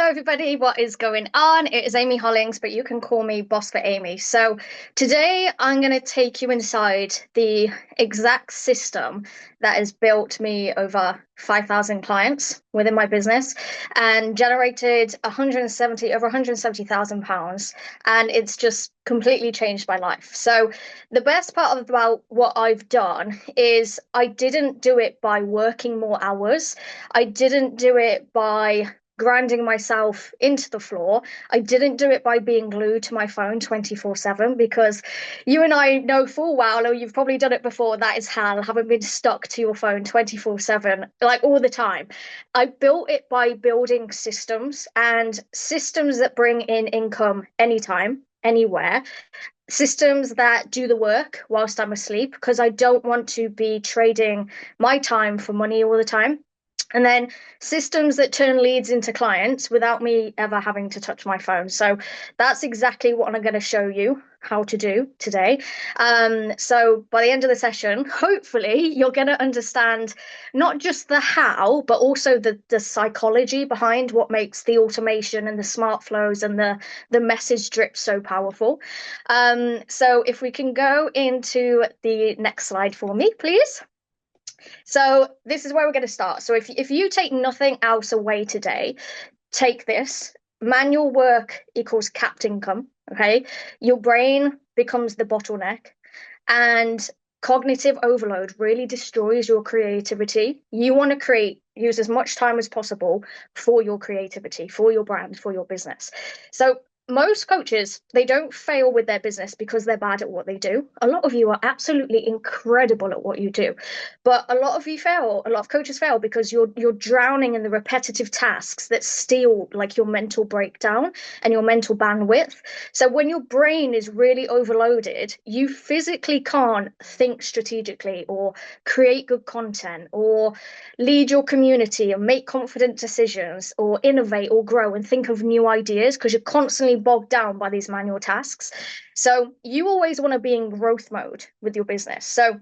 Hello, everybody. What is going on? It is Amy Hollings, but you can call me Boss for Amy. So, today I'm going to take you inside the exact system that has built me over 5,000 clients within my business and generated over 170,000 pounds. And it's just completely changed my life. So, the best part about what I've done is I didn't do it by working more hours. I didn't do it by grinding myself into the floor. I didn't do it by being glued to my phone 24/7 because you and I know full well, or you've probably done it before, that is hell, having been stuck to your phone 24/7, like all the time. I built it by building systems and systems that bring in income anytime, anywhere. Systems that do the work whilst I'm asleep because I don't want to be trading my time for money all the time. And then systems that turn leads into clients without me ever having to touch my phone. So that's exactly what I'm going to show you how to do today. So by the end of the session, hopefully you're going to understand not just the how, but also the psychology behind what makes the automation and the smart flows and the message drip so powerful. So if we can go into the next slide for me, please. So this is where we're going to start. So if you take nothing else away today, take this. Manual work equals capped income. Okay. Your brain becomes the bottleneck, and cognitive overload really destroys your creativity. You want to use as much time as possible for your creativity, for your brand, for your business. So most coaches, they don't fail with their business because they're bad at what they do. A lot of you are absolutely incredible at what you do, but a lot of coaches fail because you're drowning in the repetitive tasks that steal like your mental breakdown and your mental bandwidth. So when your brain is really overloaded, you physically can't think strategically or create good content or lead your community and make confident decisions or innovate or grow and think of new ideas because you're constantly bogged down by these manual tasks. So you always want to be in growth mode with your business. So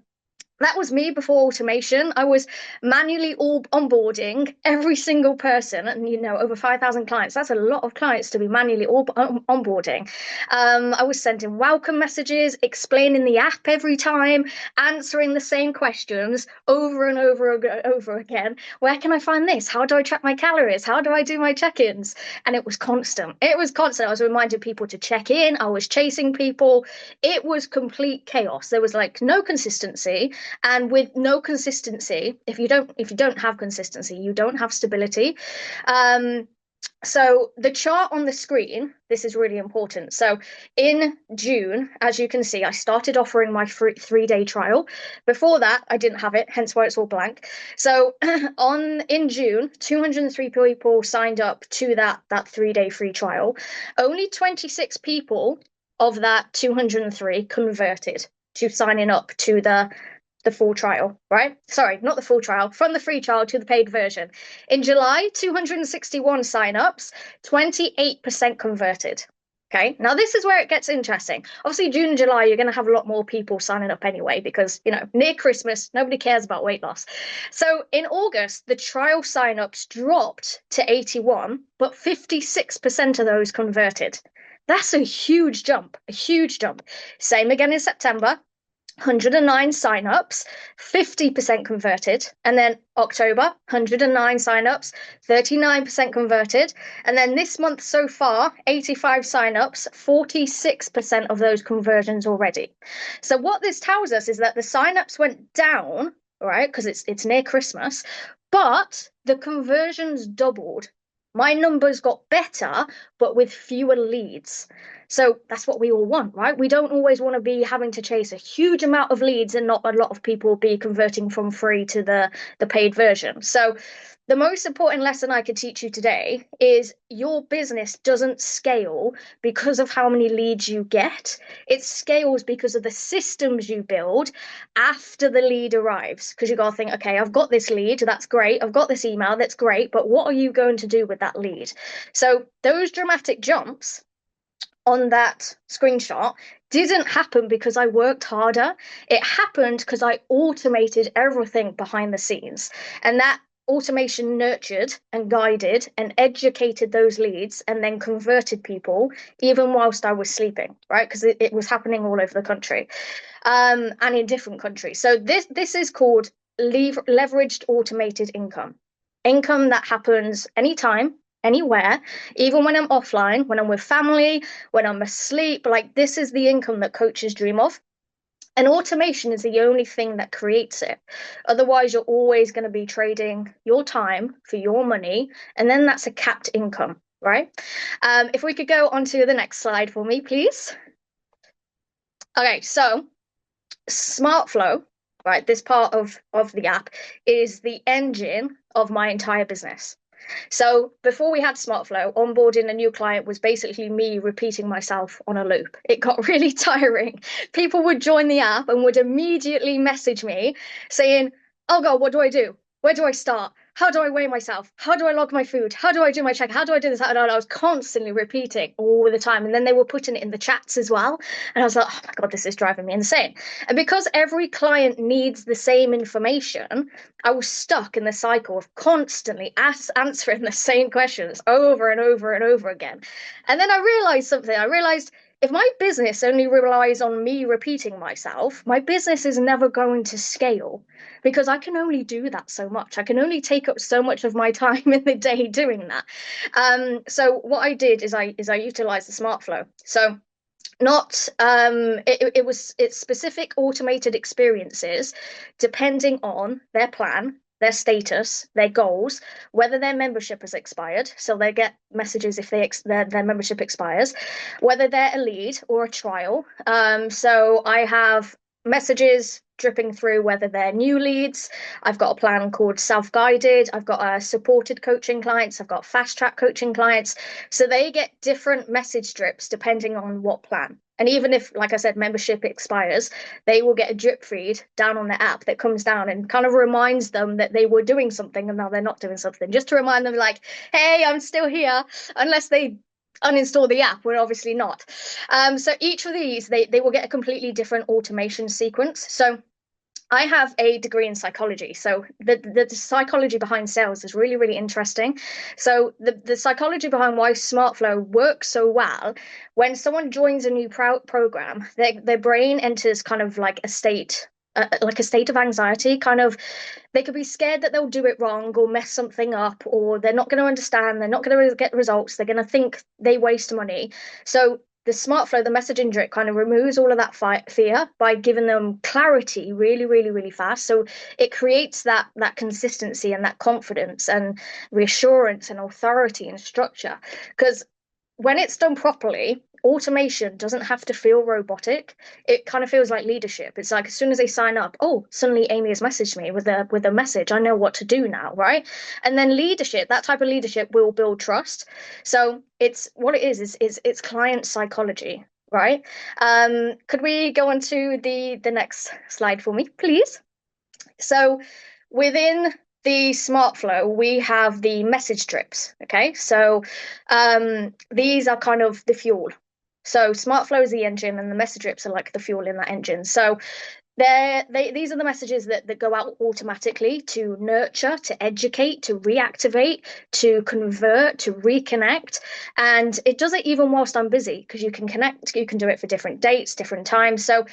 that was me before automation. I was manually all onboarding every single person, and over 5,000 clients. That's a lot of clients to be manually all onboarding. I was sending welcome messages, explaining the app every time, answering the same questions over and over again. Where can I find this? How do I track my calories? How do I do my check-ins? And it was constant. It was constant. I was reminding people to check in. I was chasing people. It was complete chaos. There was like no consistency. And with no consistency, if you don't have consistency, you don't have stability. So the chart on the screen, this is really important. So in June, as you can see, I started offering my free 3-day trial. Before that, I didn't have it, hence why it's all blank. So in June, 203 people signed up to that 3-day free trial. Only 26 people of that 203 converted to signing up to the full trial, right? Sorry, not the full trial, from the free trial to the paid version. In July, 261 signups, 28% converted. Okay, now this is where it gets interesting. Obviously, June and July, you're going to have a lot more people signing up anyway, because, near Christmas, nobody cares about weight loss. So in August, the trial signups dropped to 81, but 56% of those converted. That's a huge jump, a huge jump. Same again in September. 109 signups, 50% converted. And then October, 109 signups, 39% converted. And then this month so far, 85 signups, 46% of those conversions already. So what this tells us is that the signups went down, right? Because it's near Christmas, but the conversions doubled. My numbers got better, but with fewer leads. So that's what we all want, right? We don't always want to be having to chase a huge amount of leads and not a lot of people be converting from free to the paid version. So the most important lesson I could teach you today is your business doesn't scale because of how many leads you get. It scales because of the systems you build after the lead arrives. Because you got to think, okay, I've got this lead, that's great. I've got this email, that's great. But what are you going to do with that lead? So those dramatic jumps on that screenshot didn't happen because I worked harder. It happened because I automated everything behind the scenes. And that automation nurtured and guided and educated those leads and then converted people even whilst I was sleeping, right? Because it was happening all over the country, and in different countries. So this is called leveraged automated income, income that happens anytime, anywhere, even when I'm offline, when I'm with family, when I'm asleep. Like, this is the income that coaches dream of. And automation is the only thing that creates it. Otherwise, you're always going to be trading your time for your money, and then that's a capped income, right? If we could go on to the next slide for me, please. Okay, so SmartFlow, right? This part of the app is the engine of my entire business. So before we had SmartFlow, onboarding a new client was basically me repeating myself on a loop. It got really tiring. People would join the app and would immediately message me saying, "Oh God, what do I do? Where do I start? How do I weigh myself? How do I log my food? How do I do my check? How do I do this?" And I was constantly repeating all the time. And then they were putting it in the chats as well. And I was like, "Oh my God, this is driving me insane." And because every client needs the same information, I was stuck in the cycle of constantly answering the same questions over and over and over again. And then I realized something. I realized if my business only relies on me repeating myself, my business is never going to scale because I can only do that so much. I can only take up so much of my time in the day doing that. So what I did is I utilized the smart flow. So not it's specific automated experiences depending on their plan, their status, their goals, whether their membership has expired, so they get messages if their membership expires, whether they're a lead or a trial. So I have messages dripping through whether they're new leads. I've got a plan called self-guided. I've got supported coaching clients. I've got fast track coaching clients. So they get different message drips depending on what plan. And even if, like I said, membership expires, they will get a drip feed down on the app that comes down and kind of reminds them that they were doing something and now they're not doing something, just to remind them, like, hey, I'm still here, unless they uninstall the app. We're obviously not. So each of these, they will get a completely different automation sequence. So I have a degree in psychology. So the psychology behind sales is really, really interesting. So the psychology behind why SmartFlow works so well, when someone joins a new program, their brain enters kind of like a state. Like a state of anxiety, kind of, they could be scared that they'll do it wrong or mess something up, or they're not going to understand, they're not going to get results, they're going to think they waste money. So the smart flow, the messaging drip, kind of removes all of that fear by giving them clarity really, really, really fast. So it creates that consistency and that confidence and reassurance and authority and structure. Because when it's done properly, automation doesn't have to feel robotic. It kind of feels like leadership. It's like as soon as they sign up, oh, suddenly Amy has messaged me with a message. I know what to do now, right? And then leadership, that type of leadership will build trust. So it's what it is it's client psychology, right? Could we go on to the next slide for me, please? So within the smart flow, we have the message strips. Okay, so these are kind of the fuel. So smart flow is the engine, and the message strips are like the fuel in that engine. So these are the messages that go out automatically to nurture, to educate, to reactivate, to convert, to reconnect. And it does it even whilst I'm busy, because you can connect, you can do it for different dates, different times. So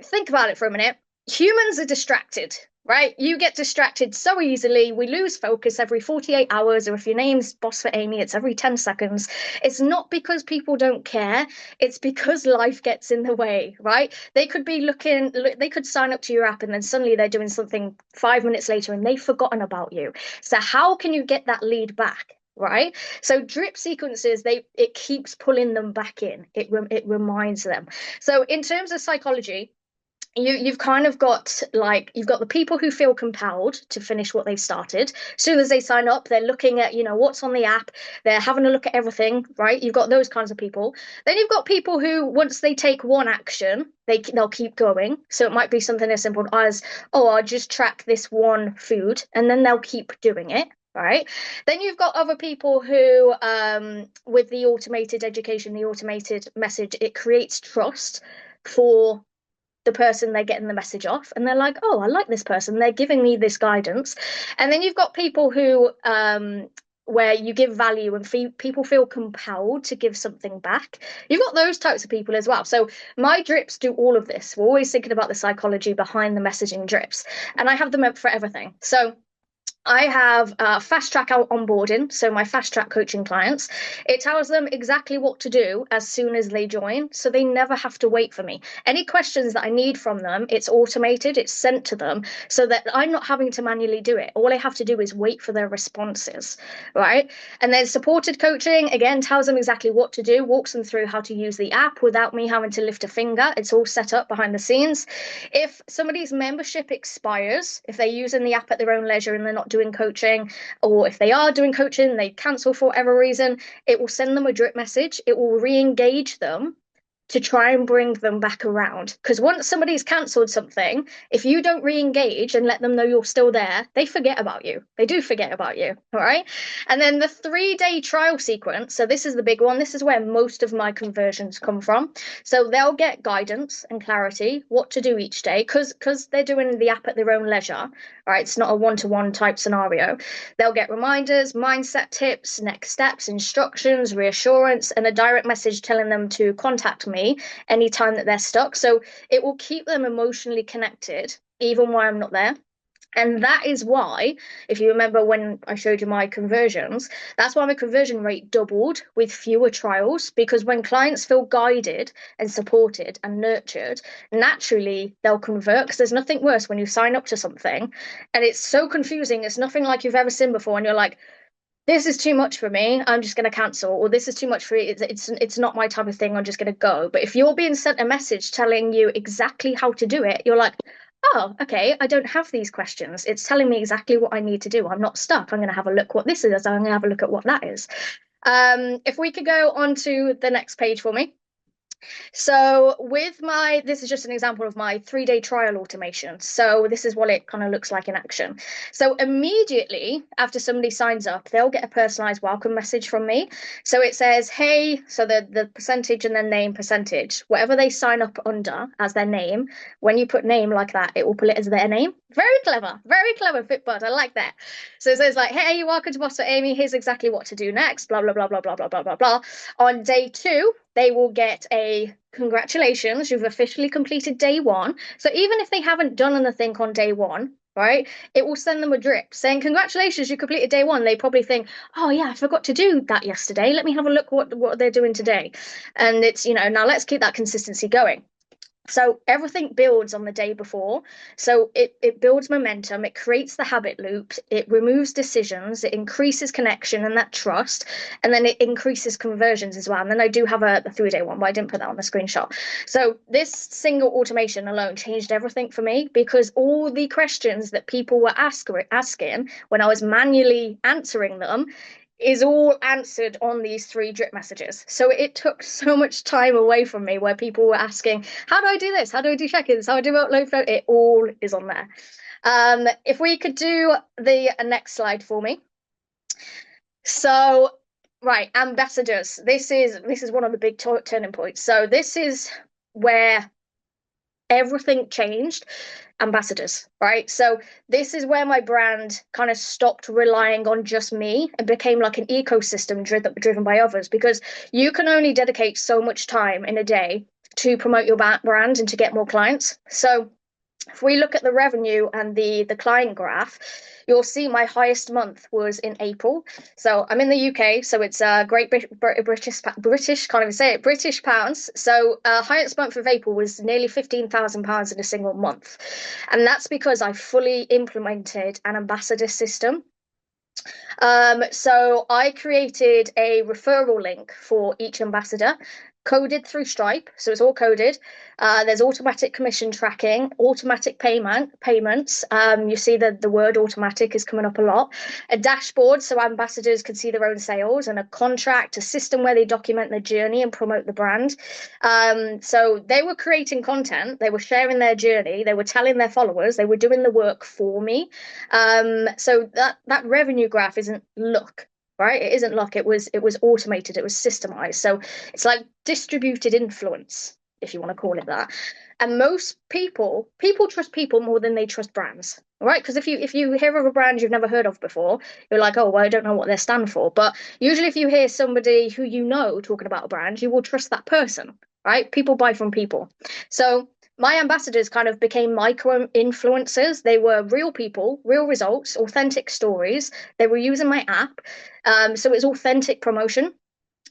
think about it for a minute. Humans are distracted, right? You get distracted so easily. We lose focus every 48 hours, or if your name's Boss for Amy, it's every 10 seconds. It's not because people don't care. It's because life gets in the way, right? They could be they could sign up to your app and then suddenly they're doing something 5 minutes later and they've forgotten about you. So how can you get that lead back? Right, so drip sequences, it keeps pulling them back in. It reminds them. So in terms of psychology, you've kind of got, like, you've got the people who feel compelled to finish what they've started. As soon as they sign up, they're looking at, what's on the app, they're having a look at everything, right? You've got those kinds of people. Then you've got people who, once they take one action, they'll keep going. So it might be something as simple as, oh, I'll just track this one food, and then they'll keep doing it. Right. Then you've got other people who, with the automated education, the automated message, it creates trust for the person they're getting the message off, and they're like, oh, I like this person, they're giving me this guidance. And then you've got people who where you give value and people feel compelled to give something back. You've got those types of people as well. So my drips do all of this. We're always thinking about the psychology behind the messaging drips, and I have them up for everything. So I have fast track out onboarding, so my fast track coaching clients. It tells them exactly what to do as soon as they join, so they never have to wait for me. Any questions that I need from them, it's automated, it's sent to them, so that I'm not having to manually do it. All I have to do is wait for their responses, right? And then supported coaching, again, tells them exactly what to do, walks them through how to use the app without me having to lift a finger. It's all set up behind the scenes. If somebody's membership expires, if they're using the app at their own leisure and they're not doing coaching, or if they are doing coaching, they cancel for whatever reason, it will send them a drip message. It will re-engage them to try and bring them back around. Because once somebody's cancelled something, if you don't re-engage and let them know you're still there, they forget about you. They do forget about you, all right? And then the 3-day trial sequence, so this is the big one. This is where most of my conversions come from. So they'll get guidance and clarity, what to do each day, because they're doing the app at their own leisure, right? It's not a one-to-one type scenario. They'll get reminders, mindset tips, next steps, instructions, reassurance, and a direct message telling them to contact me anytime that they're stuck. So it will keep them emotionally connected, even while I'm not there. And that is why, if you remember when I showed you my conversions, that's why my conversion rate doubled with fewer trials, because when clients feel guided and supported and nurtured, naturally they'll convert, because there's nothing worse when you sign up to something and it's so confusing. It's nothing like you've ever seen before. And you're like, this is too much for me, I'm just going to cancel, or this is too much for you, it's not my type of thing, I'm just going to go. But if you're being sent a message telling you exactly how to do it, you're like, oh, okay, I don't have these questions, it's telling me exactly what I need to do, I'm not stuck, I'm going to have a look what this is, I'm going to have a look at what that is. If we could go on to the next page for me. So with this is just an example of my 3-day trial automation. So this is what it kind of looks like in action. So immediately after somebody signs up, they'll get a personalized welcome message from me. So it says, hey, so the percentage and then name percentage, whatever they sign up under as their name, when you put name like that, it will put it as their name. Very clever, FitBudd. I like that. So it says like, hey, welcome to Boss for Amy. Here's exactly what to do next, blah, blah, blah, blah, blah, blah, blah, blah, blah. On day 2, they will get a congratulations, you've officially completed day 1. So even if they haven't done anything on day 1, right, it will send them a drip saying, congratulations, you completed day 1. They probably think, oh yeah, I forgot to do that yesterday. Let me have a look what they're doing today. And it's, now let's keep that consistency going. So everything builds on the day before. So it builds momentum, it creates the habit loop, it removes decisions, it increases connection and that trust, and then it increases conversions as well. And then I do have a 3-day one, but I didn't put that on the screenshot. So this single automation alone changed everything for me, because all the questions that people were asking when I was manually answering them is all answered on these 3 drip messages. So it took so much time away from me where people were asking, how do I do this? How do I do check-ins? How do I upload flow? It all is on there. If we could do the next slide for me. So, right, ambassadors. This is one of the big turning points. So this is where everything changed. Ambassadors, right? So this is where my brand kind of stopped relying on just me and became like an ecosystem driven by others, because you can only dedicate so much time in a day to promote your brand and to get more clients. So if we look at the revenue and the client graph, you'll see my highest month was in April. So I'm in the UK, so it's Great British, can't even say it, British pounds. So highest month of April was nearly £15,000 in a single month. And that's because I fully implemented an ambassador system. So I created a referral link for each ambassador, coded through Stripe, so it's all coded. There's automatic commission tracking, automatic payments. You see that the word automatic is coming up a lot. A dashboard so ambassadors can see their own sales, and a contract, a system where they document their journey and promote the brand. So they were creating content, they were sharing their journey, they were telling their followers, they were doing the work for me. So that revenue graph isn't luck. Right, it isn't luck. It was automated. It was systemized. So it's like distributed influence. if you want to call it that. And most people trust people more than they trust brands. Right? Because if you hear of a brand you've never heard of before, you're like, oh, well, I don't know what they stand for. But usually if you hear somebody who you know talking about a brand, you will trust that person, right? People buy from people. So my ambassadors kind of became micro influencers. They were real people, real results, authentic stories. They were using my app. So it's authentic promotion.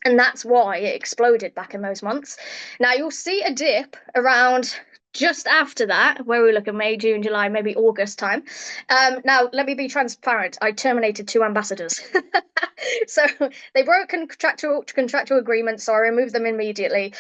And that's why it exploded back in those months. Now you'll see a dip around just after that, where we look at May, June, July, maybe August time. Now, let me be transparent. I terminated two ambassadors. So they broke contractual agreements, so I removed them immediately.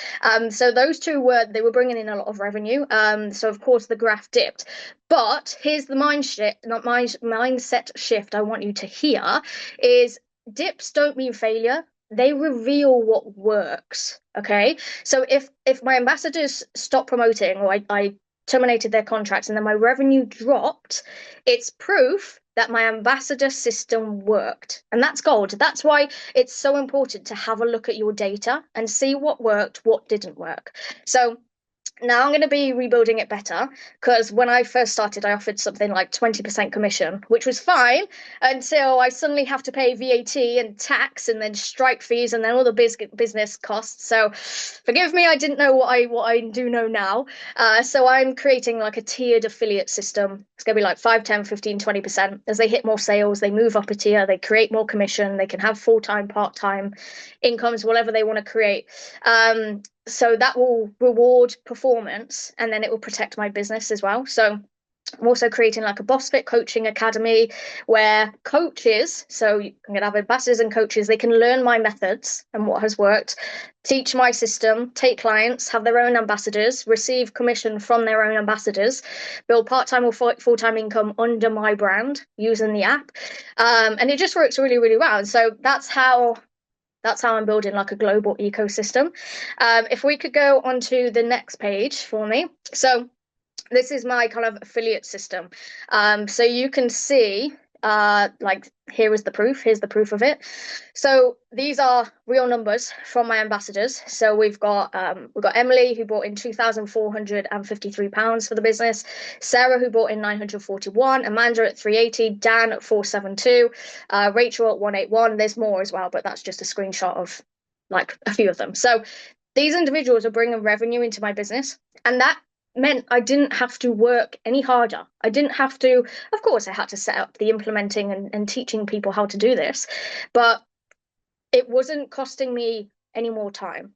So those two were bringing in a lot of revenue. So of course the graph dipped. But here's the mindset shift I want you to hear is dips don't mean failure, they reveal what works. Okay. So if my ambassadors stop promoting or I terminated their contracts and then my revenue dropped, it's proof that my ambassador system worked. And that's gold. That's why it's so important to have a look at your data and see what worked, what didn't work. So now I'm going to be rebuilding it better because when I first started, I offered something like 20% commission, which was fine until I suddenly have to pay VAT and tax and then Stripe fees and then all the business costs. So forgive me, I didn't know what I do know now. So I'm creating like a tiered affiliate system. It's going to be like 5, 10, 15, 20%. As they hit more sales, they move up a tier, they create more commission, they can have full-time, part-time incomes, whatever they want to create. So that will reward performance and then it will protect my business as well. So I'm also creating like a BossFit coaching academy where coaches, so I'm going to have ambassadors and coaches, they can learn my methods and what has worked, teach my system, take clients, have their own ambassadors, receive commission from their own ambassadors, build part-time or full-time income under my brand using the app. And it just works really, really well. And so that's how I'm building like a global ecosystem. If we could go onto the next page for me. So this is my kind of affiliate system. So you can see, like here's the proof of it. So these are real numbers from my ambassadors. So we've got Emily who brought in £2,453 for the business, Sarah who brought in 941, Amanda at 380, Dan at 472, Rachel at 181. There's more as well, but that's just a screenshot of like a few of them. So these individuals are bringing revenue into my business, and that meant I didn't have to work any harder. I didn't have to, of course, I had to set up the implementing and teaching people how to do this, but it wasn't costing me any more time,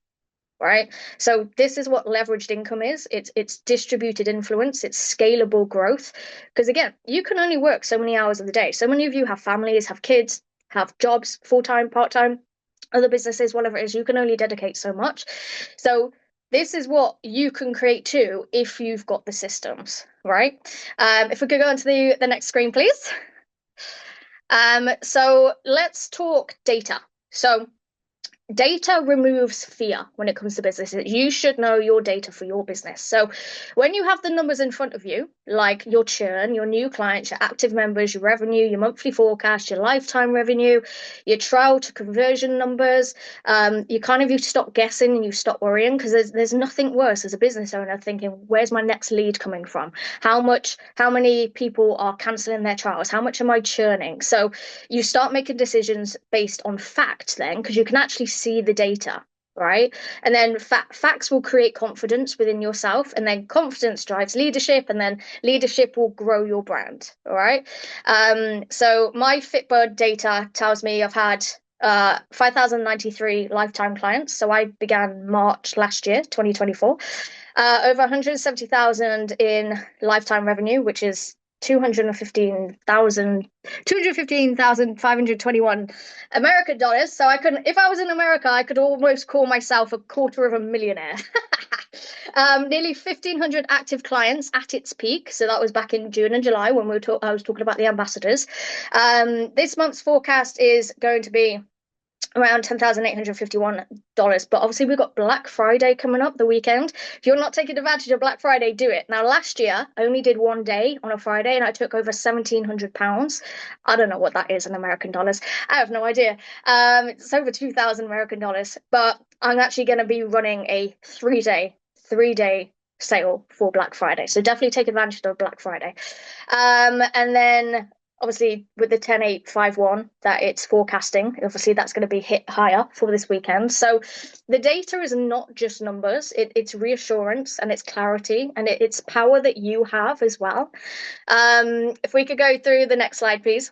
right? So this is what leveraged income is. It's distributed influence, it's scalable growth. Because again, you can only work so many hours of the day. So many of you have families, have kids, have jobs, full-time, part-time, other businesses, whatever it is, you can only dedicate so much. So this is what you can create too if you've got the systems, right? If we could go on to the next screen, please. So let's talk data. So data removes fear when it comes to businesses. You should know your data for your business. So when you have the numbers in front of you, like your churn, your new clients, your active members, your revenue, your monthly forecast, your lifetime revenue, your trial to conversion numbers, you stop guessing and you stop worrying, because there's nothing worse as a business owner thinking, where's my next lead coming from? How many people are canceling their trials? How much am I churning? So you start making decisions based on fact then, because you can actually see the data, right? And then facts will create confidence within yourself, and then confidence drives leadership, and then leadership will grow your brand. All right. So my FitBudd data tells me I've had 5,093 lifetime clients. So I began March last year, 2024. Over 170,000 in lifetime revenue, which is 215,521 American dollars. So if I was in America, I could almost call myself a quarter of a millionaire. Nearly 1,500 active clients at its peak. So that was back in June and July when I was talking about the ambassadors. This month's forecast is going to be around $10,851. But obviously we've got Black Friday coming up the weekend. If you're not taking advantage of Black Friday, do it. Now, last year I only did one day on a Friday and I took over £1,700. I don't know what that is in American dollars. I have no idea. It's over 2,000 American dollars, but I'm actually going to be running a 3-day 3-day sale for Black Friday. So definitely take advantage of Black Friday. And then obviously with the 10-8-5-1 that it's forecasting, obviously that's going to be hit higher for this weekend. So the data is not just numbers, it's reassurance and it's clarity and it's power that you have as well. If we could go through the next slide, please.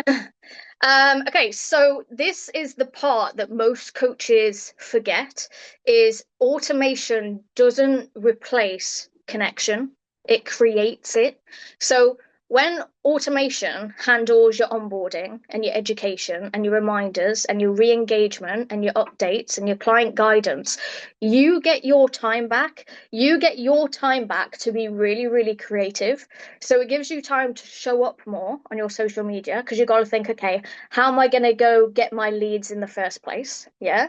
Okay, so this is the part that most coaches forget is automation doesn't replace connection, it creates it. So when automation handles your onboarding and your education and your reminders and your re-engagement and your updates and your client guidance, you get your time back. You get your time back to be really, really creative. So it gives you time to show up more on your social media because you've got to think, okay, how am I going to go get my leads in the first place? Yeah.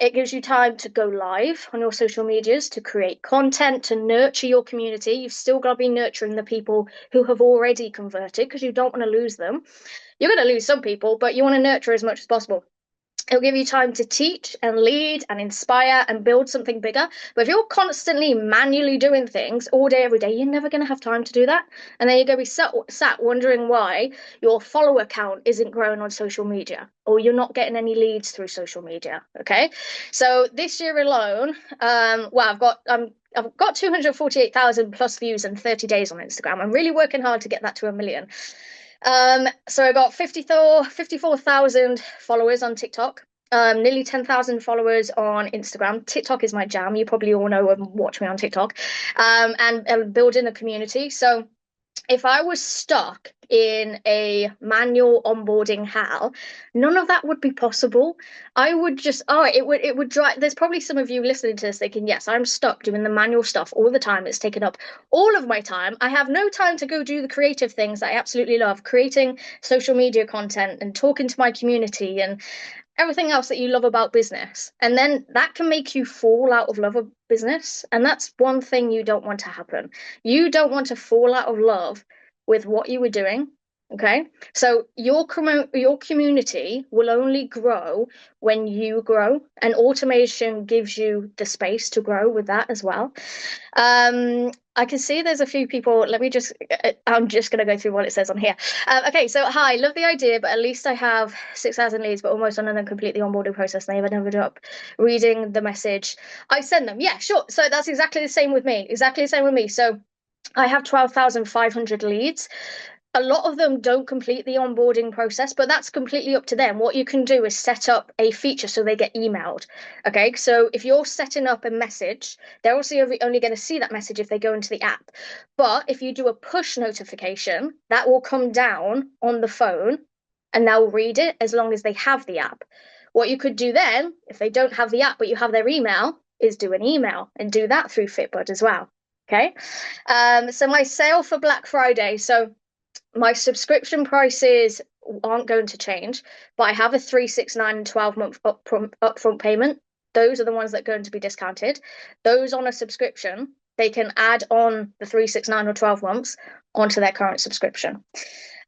It gives you time to go live on your social medias, to create content, to nurture your community. You've still got to be nurturing the people who have already converted because you don't want to lose them. You're going to lose some people, but you want to nurture as much as possible. It'll give you time to teach and lead and inspire and build something bigger. But if you're constantly manually doing things all day, every day, you're never going to have time to do that. And then you're going to be sat wondering why your follower count isn't growing on social media or you're not getting any leads through social media. Okay. So this year alone, I've got 248,000 plus views in 30 days on Instagram. I'm really working hard to get that to 1 million. So I got 54,000 followers on TikTok, nearly 10,000 followers on Instagram. TikTok is my jam. You probably all know and watch me on TikTok, and building a community. So if I was stuck in a manual onboarding hell, none of that would be possible. I would just, it would drive. There's probably some of you listening to this thinking, yes, I'm stuck doing the manual stuff all the time. It's taken up all of my time. I have no time to go do the creative things that I absolutely love, creating social media content and talking to my community and everything else that you love about business. And then that can make you fall out of love of business. And that's one thing you don't want to happen. You don't want to fall out of love with what you were doing. Okay. So your community will only grow when you grow, and automation gives you the space to grow with that as well. I can see there's a few people. I'm just going to go through what it says on here. Okay, so hi, love the idea, but at least I have 6,000 leads, but almost none of them complete the onboarding process. They never ended up reading the message I send them. Yeah, sure. So that's exactly the same with me. Exactly the same with me. So I have 12,500 leads. A lot of them don't complete the onboarding process, but that's completely up to them. What you can do is set up a feature so they get emailed. Okay, so if you're setting up a message, they're also only going to see that message if they go into the app. But if you do a push notification, that will come down on the phone and they'll read it as long as they have the app. What you could do then, if they don't have the app but you have their email, is do an email and do that through FitBudd as well. Okay, so my sale for Black Friday. So my subscription prices aren't going to change, but I have a 3, 6, 9, and 12-month upfront payment. Those are the ones that are going to be discounted. Those on a subscription, they can add on the 3, 6, 9, or 12 months onto their current subscription.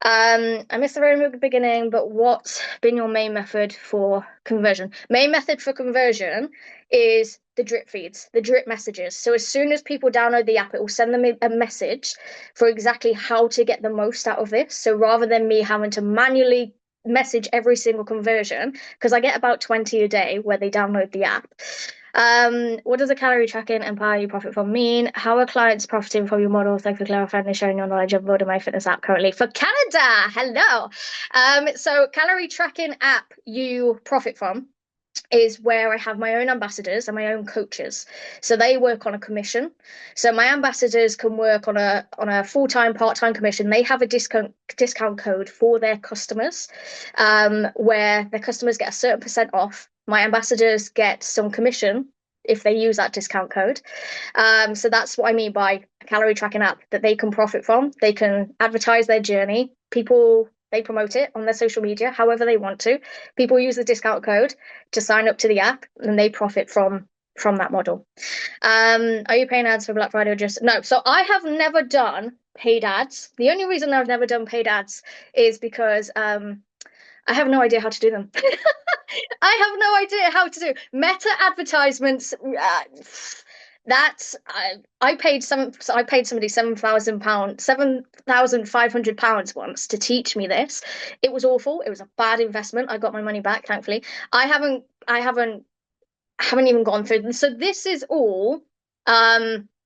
I missed the very beginning, but what's been your main method for conversion? Main method for conversion is the drip feeds, the drip messages. So as soon as people download the app, it will send them a message for exactly how to get the most out of this. So rather than me having to manually message every single conversion, because I get about 20 a day where they download the app. What does the calorie tracking and power you profit from mean? How are clients profiting from your model? Thanks for clarifying and sharing your knowledge of building my fitness app currently for Canada. Hello. So calorie tracking app you profit from is where I have my own ambassadors and my own coaches. So they work on a commission. So my ambassadors can work on a full-time, part-time commission. They have a discount code for their customers, where their customers get a certain percent off. My ambassadors get some commission if they use that discount code. So that's what I mean by a calorie tracking app that they can profit from. They can advertise their journey. They promote it on their social media however they want to. People use the discount code to sign up to the app and they profit from that model. Are you paying ads for Black Friday or just no? So I have never done paid ads. The only reason I've never done paid ads is because I have no idea how to do them. I have no idea how to do meta advertisements. That's I paid some. So I paid somebody £7,000, £7,500 once to teach me this. It was awful. It was a bad investment. I got my money back, thankfully. I haven't even gone through. So this is all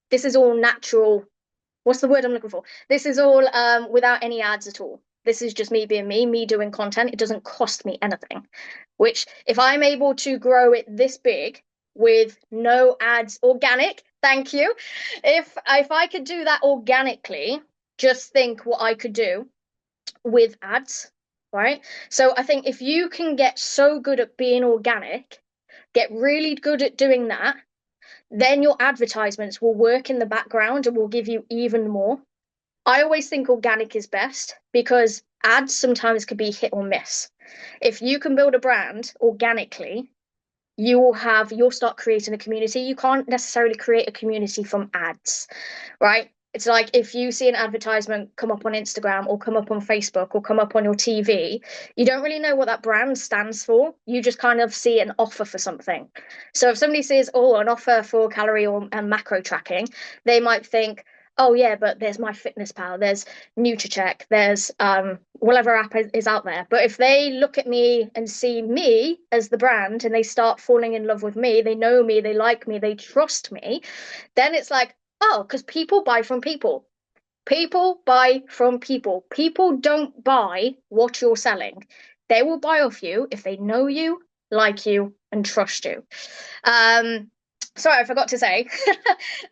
natural. What's the word I'm looking for? This is all without any ads at all. This is just me being me doing content. It doesn't cost me anything. Which, if I'm able to grow it this big with no ads, organic, thank you. If I could do that organically, just think what I could do with ads, right? So I think if you can get so good at being organic, get really good at doing that, then your advertisements will work in the background and will give you even more. I always think organic is best because ads sometimes can be hit or miss. If you can build a brand organically, you'll start creating a community. You can't necessarily create a community from ads, right? It's like if you see an advertisement come up on Instagram or come up on Facebook or come up on your TV, you don't really know what that brand stands for. You just kind of see an offer for something. So if somebody says, oh, an offer for calorie or and macro tracking, they might think, oh yeah, but there's MyFitnessPal, there's Nutricheck, there's whatever app is out there. But if they look at me and see me as the brand and they start falling in love with me, they know me, they like me, they trust me, then it's like, oh, because people buy from people. People buy from people. People don't buy what you're selling. They will buy off you if they know you, like you, and trust you. Um, Sorry, I forgot to say,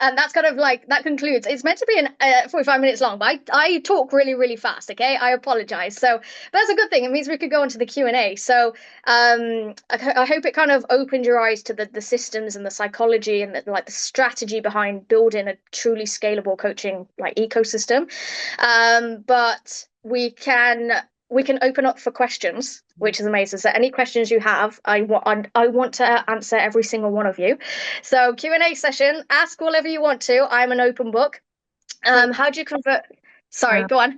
and that's kind of like that concludes. It's meant to be an 45 minutes long, but I talk really, really fast. Okay, I apologize. So but that's a good thing. It means we could go on to the Q&A. So I hope it kind of opened your eyes to the systems and the psychology and the strategy behind building a truly scalable coaching like ecosystem. But we can open up for questions, which is amazing. So any questions you have, I want to answer every single one of you. So Q&A session, ask whatever you want to. I'm an open book. So, How do you convert? Sorry, uh, go on.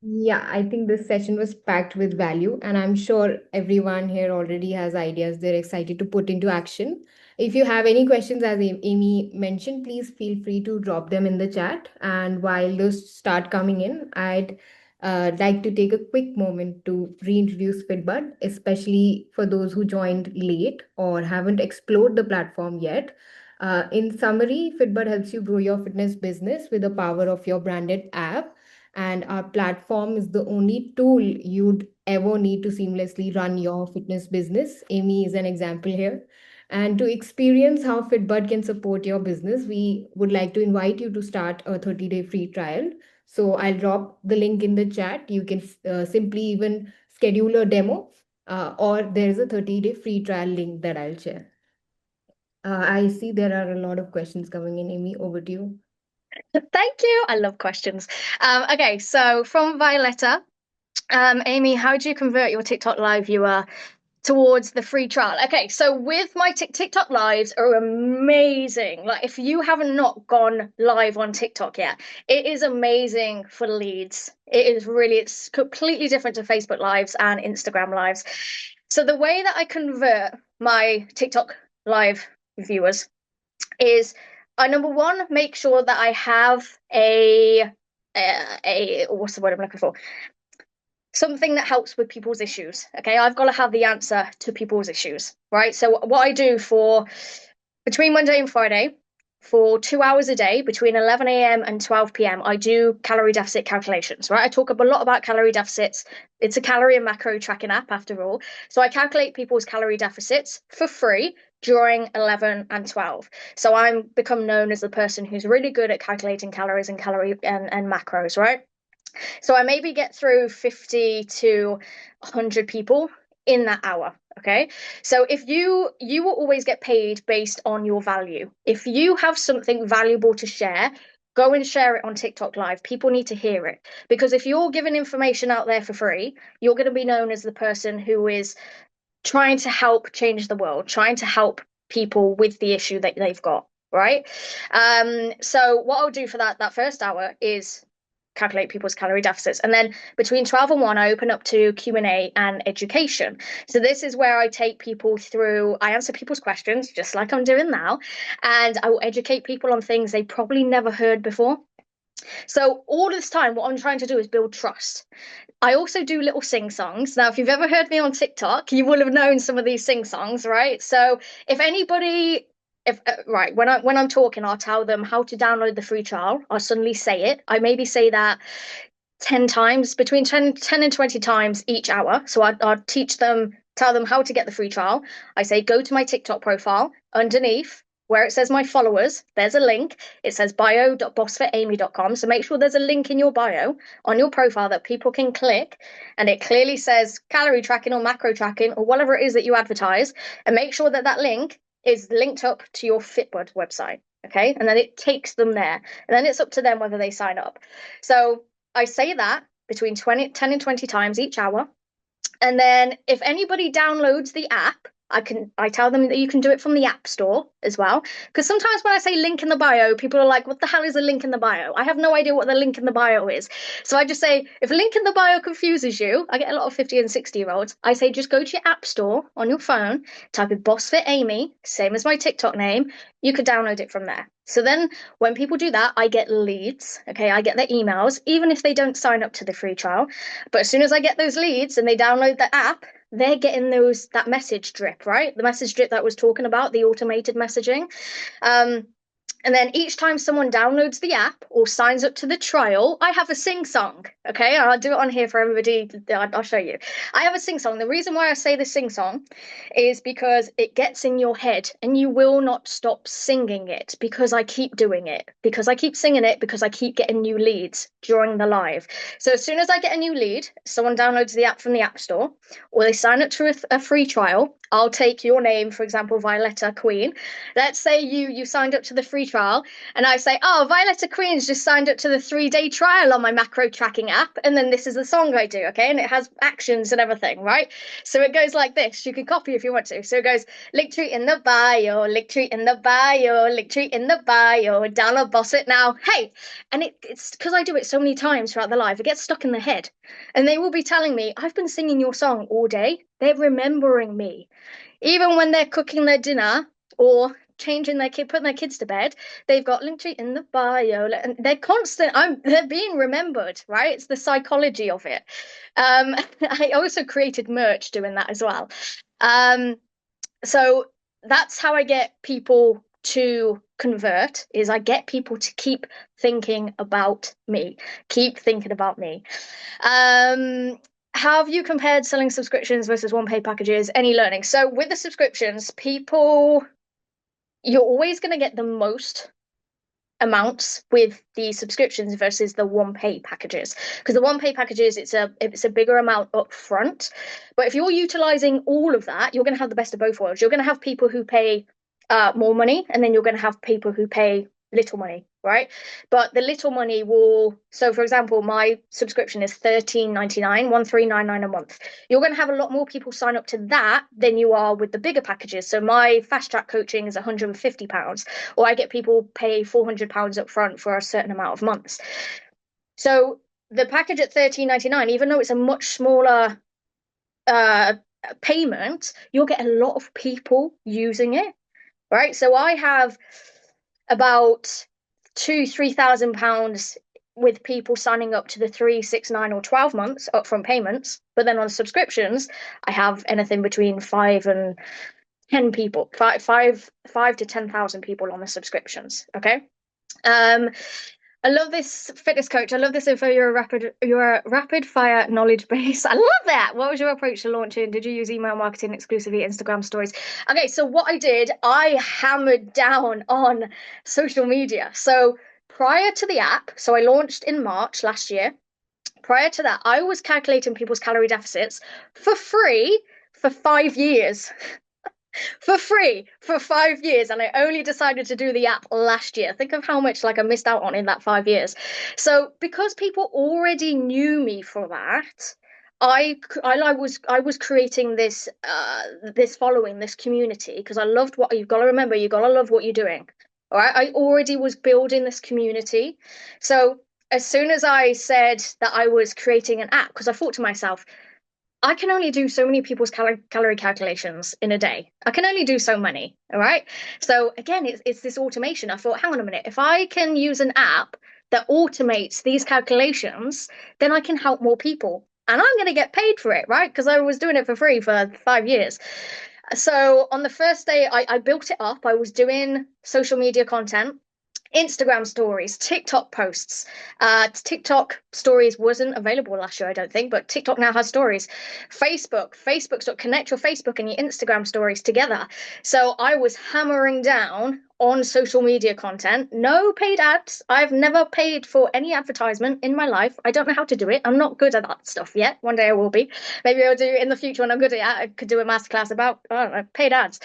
yeah, I think this session was packed with value, and I'm sure everyone here already has ideas they're excited to put into action. If you have any questions, as Amy mentioned, please feel free to drop them in the chat. And while those start coming in, I'd like to take a quick moment to reintroduce FitBudd, especially for those who joined late or haven't explored the platform yet. In summary, FitBudd helps you grow your fitness business with the power of your branded app, and our platform is the only tool you'd ever need to seamlessly run your fitness business. Amy is an example here. And to experience how FitBudd can support your business, we would like to invite you to start a 30-day free trial. So I'll drop the link in the chat. You can simply even schedule a demo, or there's a 30-day free trial link that I'll share. I see there are a lot of questions coming in. Amy, over to you. Thank you. I love questions. Okay, so from Violetta, Amy, how do you convert your TikTok live viewer towards the free trial? Okay, so with my TikTok lives are amazing. Like if you haven't not gone live on TikTok yet, it is amazing for leads. It's completely different to Facebook lives and Instagram lives. So the way that I convert my TikTok live viewers is I number one make sure that I have a what's the word I'm looking for, something that helps with people's issues. Okay, I've got to have the answer to people's issues, right? So what I do for between Monday and Friday for 2 hours a day between 11 a.m. and 12 p.m. I do calorie deficit calculations, right? I talk a lot about calorie deficits. It's a calorie and macro tracking app after all. So I calculate people's calorie deficits for free during 11 and 12. So I'm become known as the person who's really good at calculating calories and and macros, right? So I maybe get through 50 to 100 people in that hour. Okay. So if you will always get paid based on your value. If you have something valuable to share, go and share it on TikTok live. People need to hear it because if you're giving information out there for free, you're going to be known as the person who is trying to help change the world, trying to help people with the issue that they've got, right? So what I'll do for that first hour is calculate people's calorie deficits. And then between 12 and 1, I open up to Q&A and education. So this is where I take people through, I answer people's questions, just like I'm doing now, and I will educate people on things they probably never heard before. So all this time, what I'm trying to do is build trust. I also do little sing songs. Now, if you've ever heard me on TikTok, you will have known some of these sing songs, right? So if anybody, if right, when I'm talking, I'll tell them how to download the free trial. I'll suddenly say it. I maybe say that 10 times, between 10 and 20 times each hour. So I'd teach them, tell them how to get the free trial. I say, go to my TikTok profile. Underneath where it says my followers, there's a link. It says bio.bossforamy.com. So make sure there's a link in your bio on your profile that people can click. And it clearly says calorie tracking or macro tracking or whatever it is that you advertise. And make sure that that link is linked up to your FitBudd website. Okay. And then it takes them there. And then it's up to them whether they sign up. So I say that between 10 and 20 times each hour. And then if anybody downloads the app, I tell them that you can do it from the App Store as well. Because sometimes when I say link in the bio, people are like, what the hell is a link in the bio? I have no idea what the link in the bio is. So I just say, if link in the bio confuses you, I get a lot of 50 and 60-year-olds. I say, just go to your App Store on your phone, type in BossFit Amy, same as my TikTok name. You could download it from there. So then when people do that, I get leads. Okay, I get their emails, even if they don't sign up to the free trial. But as soon as I get those leads and they download the app, they're getting that message drip, right? The message drip that I was talking about, the automated messaging. And then each time someone downloads the app or signs up to the trial, I have a sing song. Okay, I'll do it on here for everybody. I'll show you. I have a sing song. The reason why I say the sing song is because it gets in your head and you will not stop singing it because I keep doing it, because I keep singing it, because I keep getting new leads during the live. So as soon as I get a new lead, someone downloads the app from the App Store or they sign up to a free trial, I'll take your name, for example, Violetta Queen. Let's say you signed up to the free trial and I say, oh, Violetta Queen's just signed up to the 3-day trial on my macro tracking app. And then this is the song I do, okay? And it has actions and everything, right? So it goes like this. You can copy if you want to. So it goes, Linktree in the bio, Linktree in the bio, Linktree in the bio, download Boss It now. Hey, and it's because I do it so many times throughout the live, it gets stuck in the head. And they will be telling me, I've been singing your song all day. They're remembering me. Even when they're cooking their dinner or putting their kids to bed, they've got Linktree in the bio, and they're they're being remembered, right? It's the psychology of it. I also created merch doing that as well. So that's how I get people to convert, is I get people to keep thinking about me, keep thinking about me. Have you compared selling subscriptions versus one pay packages? Any learning? So with the subscriptions, you're always going to get the most amounts with the subscriptions versus the one pay packages, because the one pay packages, it's a bigger amount up front. But if you're utilizing all of that, you're going to have the best of both worlds. You're going to have people who pay more money, and then you're going to have people who pay little money, right? But the little money so for example, my subscription is $13.99, $13.99 a month. You're going to have a lot more people sign up to that than you are with the bigger packages. So my fast track coaching is £150, or I get people pay £400 up front for a certain amount of months. So the package at $13.99, even though it's a much smaller payment, you'll get a lot of people using it, right? So I have about £2,000-3,000 with people signing up to the 3, 6, 9, or 12 months upfront payments. But then on subscriptions, I have anything between 5 and 10 people, five to 10,000 people on the subscriptions. Okay. I love this, fitness coach. I love this info. You're a rapid fire knowledge base. I love that. What was your approach to launching? Did you use email marketing exclusively, Instagram stories? Okay, so what I did, I hammered down on social media. So prior to the app, so I launched in March last year. Prior to that, I was calculating people's calorie deficits for free for 5 years. For free for 5 years, and I only decided to do the app last year. Think of how much I missed out on in that 5 years. So because people already knew me for that, I was creating this following, this community, because I loved what you've got to remember. You've got to love what you're doing. All right, I already was building this community. So as soon as I said that I was creating an app, because I thought to myself, I can only do so many people's calorie calculations in a day. I can only do so many. All right. So again, it's this automation. I thought, hang on a minute, if I can use an app that automates these calculations, then I can help more people. And I'm going to get paid for it, right? Because I was doing it for free for 5 years. So on the first day, I built it up. I was doing social media content. Instagram stories, TikTok posts. TikTok stories wasn't available last year, I don't think, but TikTok now has stories. Facebook's got connect your Facebook and your Instagram stories together. So I was hammering down on social media content. No paid ads. I've never paid for any advertisement in my life. I don't know how to do it. I'm not good at that stuff yet. One day I will be. Maybe I'll do it in the future when I'm good at it. I could do a masterclass about, I don't know, paid ads.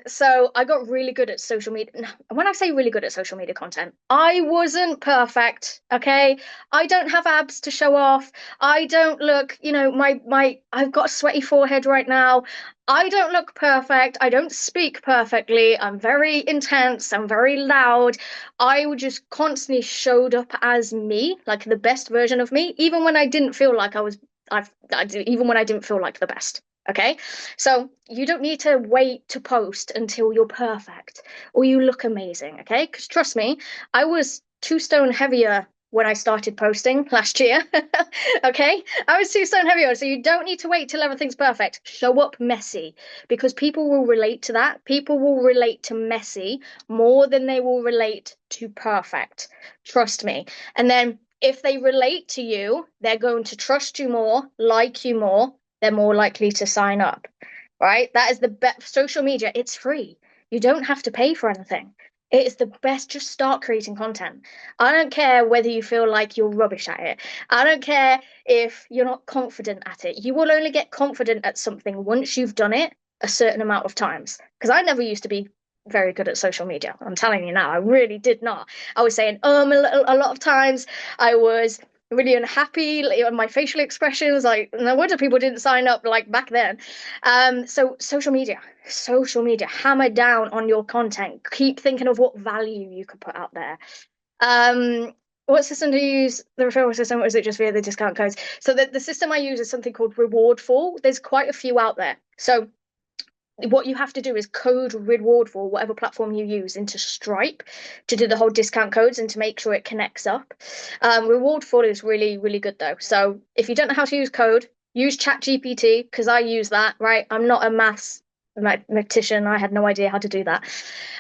So I got really good at social media. When I say really good at social media content, I wasn't perfect. Okay. I don't have abs to show off. I don't look, I've got a sweaty forehead right now. I don't look perfect. I don't speak perfectly. I'm very intense. I'm very loud. I would just constantly showed up as me, like the best version of me, even when I didn't feel like even when I didn't feel like the best. Okay. So you don't need to wait to post until you're perfect or you look amazing. Okay. Because trust me, I was 2 stone heavier when I started posting last year. Okay. I was 2 stone heavier. So you don't need to wait till everything's perfect. Show up messy because people will relate to that. People will relate to messy more than they will relate to perfect. Trust me. And then if they relate to you, they're going to trust you more, like you more, they're more likely to sign up, right? That is the best. Social media, it's free. You don't have to pay for anything. It is the best. Just start creating content. I don't care whether you feel like you're rubbish at it. I don't care if you're not confident at it. You will only get confident at something once you've done it a certain amount of times. Because I never used to be very good at social media. I'm telling you now, I really did not. I was saying a lot of times. I was really unhappy, like, on my facial expressions. Like, no wonder people didn't sign up like back then. So social media, hammer down on your content. Keep thinking of what value you could put out there. What system do you use? The referral system, or is it just via the discount codes? So the system I use is something called Rewardful. There's quite a few out there. So what you have to do is code reward for whatever platform you use into Stripe to do the whole discount codes and to make sure it connects up. Rewardful is really, really good though. So if you don't know how to use code, use ChatGPT because I use that, right? I'm not a mathematician. I had no idea how to do that.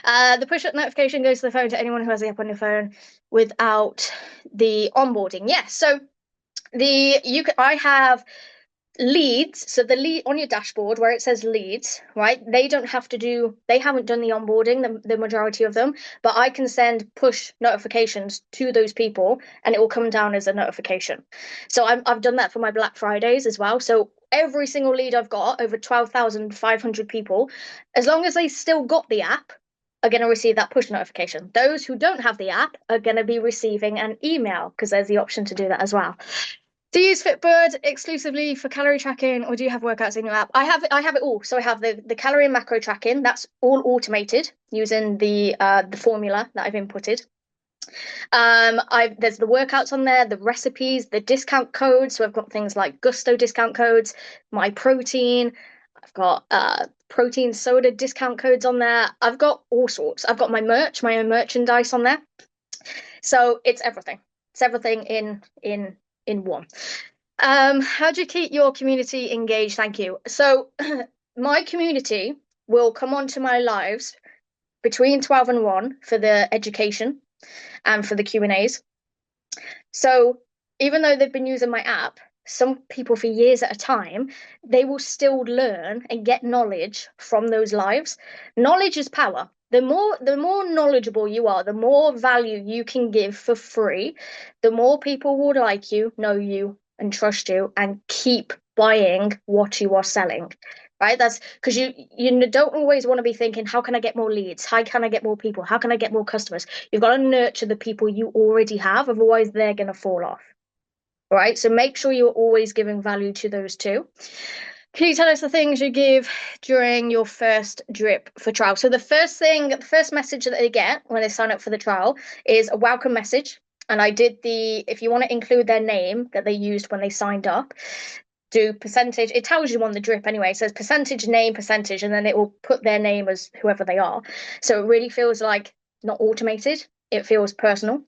The push-up notification goes to the phone to anyone who has the app on your phone without the onboarding. Yes. So I have leads, so the lead on your dashboard where it says leads, right? They haven't done the onboarding, the majority of them, but I can send push notifications to those people and it will come down as a notification. So I've done that for my Black Fridays as well. So every single lead I've got, over 12,500 people, as long as they still got the app, are going to receive that push notification. Those who don't have the app are going to be receiving an email because there's the option to do that as well. Do you use FitBudd exclusively for calorie tracking, or do you have workouts in your app? I have it all. So I have the calorie and macro tracking. That's all automated using the formula that I've inputted. There's the workouts on there, the recipes, the discount codes. So I've got things like Gusto discount codes, my protein. I've got protein soda discount codes on there. I've got all sorts. I've got my merch, my own merchandise on there. So it's everything. It's everything in one. How do you keep your community engaged? Thank you. So my community will come onto my lives between 12 and 1 for the education and for the Q&As. So even though they've been using my app, some people for years at a time, they will still learn and get knowledge from those lives. Knowledge is power. The more knowledgeable you are, the more value you can give for free, the more people will like you, know you, and trust you, and keep buying what you are selling. Right? That's because you don't always want to be thinking, how can I get more leads? How can I get more people? How can I get more customers? You've got to nurture the people you already have, otherwise they're going to fall off. Right? So make sure you're always giving value to those two. Can you tell us the things you give during your first drip for trial? So the first message that they get when they sign up for the trial is a welcome message. And I did if you want to include their name that they used when they signed up, do percentage. It tells you on the drip anyway. It says percentage, name, percentage, and then it will put their name as whoever they are. So it really feels like not automated. It feels personal.